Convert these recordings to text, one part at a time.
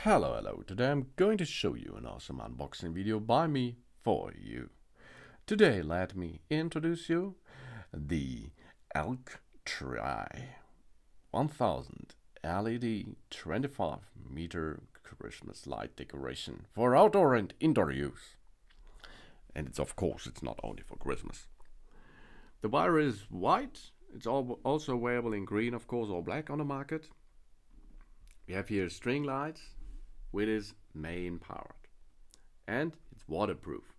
Hello, today I'm going to show you an awesome unboxing video by me for you. Today let me introduce you the Elktry 1000 LED 25 meter Christmas light decoration for outdoor and indoor use. And it's not only for Christmas. The wire is white, it's also available in green of course or black on the market. We have here string lights, which is main powered, and it's waterproof.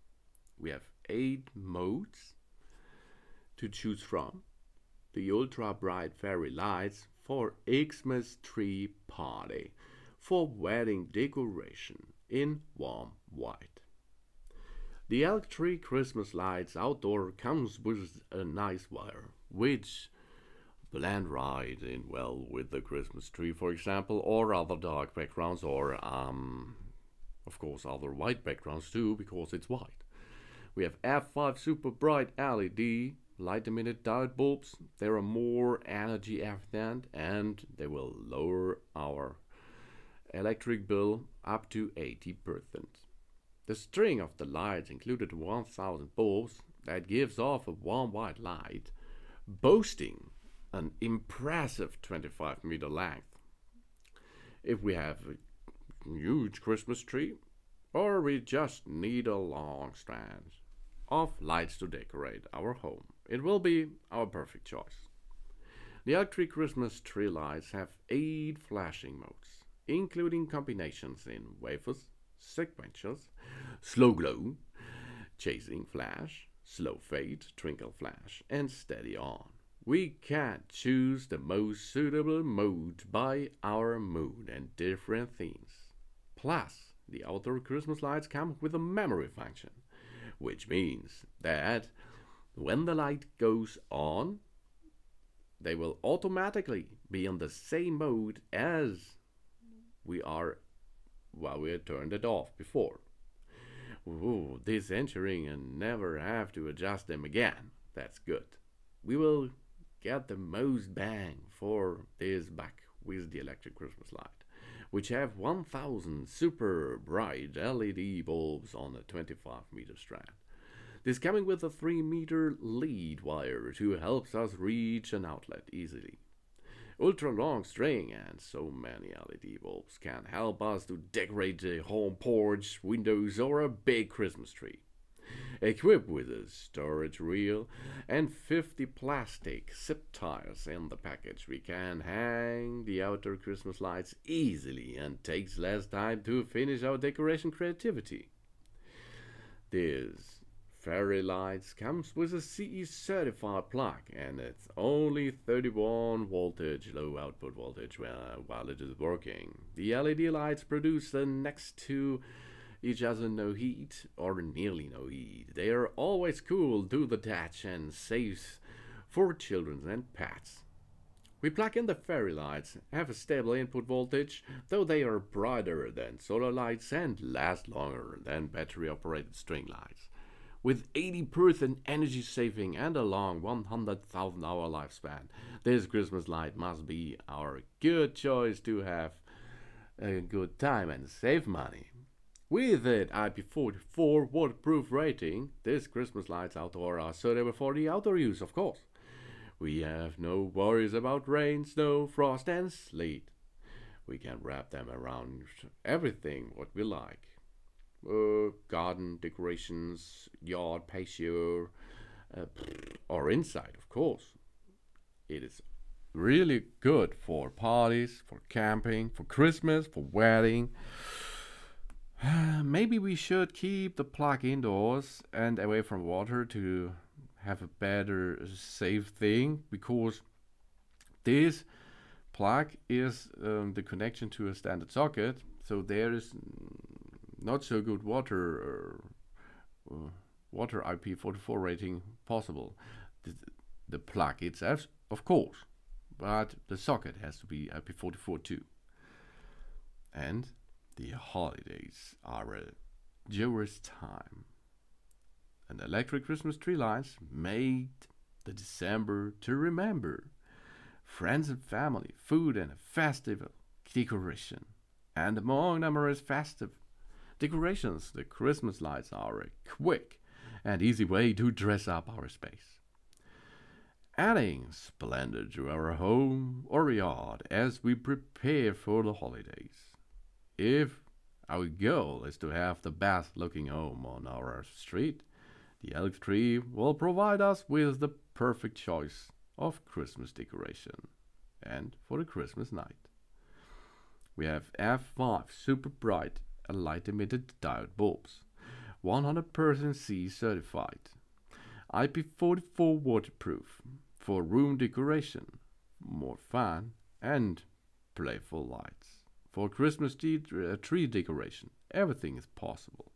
We have 8 modes to choose from. The ultra bright fairy lights for Xmas tree party, for wedding decoration in warm white. The Elktry Christmas lights outdoor comes with a nice wire, which blend right in well with the Christmas tree, for example, or other dark backgrounds, or of course other white backgrounds too, because it's white. We have F5 super bright LED light emitted diode bulbs. They are more energy efficient and they will lower our electric bill up to 80%. The string of the lights included 1000 bulbs that gives off a warm white light, boasting an impressive 25-meter length. If we have a huge Christmas tree, or we just need a long strand of lights to decorate our home, it will be our perfect choice. The Elktry Christmas tree lights have 8 flashing modes, including combinations in wafers, sequentials, Slo-glo, chasing flash, slow fade, twinkle flash, and steady on. We can choose the most suitable mode by our mood and different themes. Plus, the outdoor Christmas lights come with a memory function, which means that when the light goes on, they will automatically be in the same mode as we are while we had turned it off before. Ooh, this ensuring and never have to adjust them again. That's good. We will get the most bang for this buck with the Elktry Christmas light, which have 1000 super bright LED bulbs on a 25-meter strand. This coming with a 3-meter lead wire to help us reach an outlet easily. Ultra long string and so many LED bulbs can help us to decorate the home porch, windows, or a big Christmas tree. Equipped with a storage reel and 50 plastic zip ties in the package, we can hang the outdoor Christmas lights easily and takes less time to finish our decoration creativity. This fairy lights comes with a CE certified plug, and it's only 31 voltage low output voltage while it is working. The LED lights produce next to each other no heat or nearly no heat. They are always cool to the touch and safe for children and pets. We plug in the fairy lights, have a stable input voltage, though they are brighter than solar lights and last longer than battery operated string lights. With 80% energy saving and a long 100,000 hour lifespan, this Christmas light must be our good choice to have a good time and save money. With its IP44 waterproof rating, this Christmas lights outdoor are suitable for the outdoor use, of course. We have no worries about rain, snow, frost and sleet. We can wrap them around everything what we like. Garden decorations, yard patio, or inside, of course. It is really good for parties, for camping, for Christmas, for wedding. Maybe we should keep the plug indoors and away from water to have a better safe thing, because this plug is the connection to a standard socket, so there is not so good water IP44 rating possible. The plug itself, of course, but the socket has to be IP44 too. And the holidays are a joyous time. And Elktry Christmas tree lights made the December to remember. Friends and family, food and a festival, decoration. And among numerous festive decorations, the Christmas lights are a quick and easy way to dress up our space, adding splendor to our home or yard as we prepare for the holidays. If our goal is to have the best looking home on our street, the Elktry will provide us with the perfect choice of Christmas decoration and for the Christmas night. We have F5 super bright light emitted diode bulbs, 100% C certified, IP44 waterproof for room decoration, more fun and playful lights. For Christmas tree decoration, everything is possible.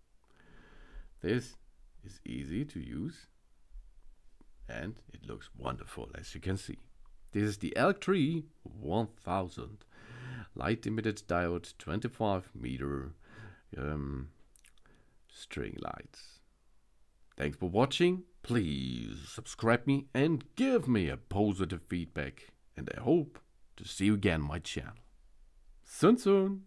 This is easy to use and it looks wonderful, as you can see. This is the Elktry 1000 light emitted diode 25-meter string lights. Thanks for watching. Please subscribe me and give me a positive feedback, and I hope to see you again on my channel. Soon.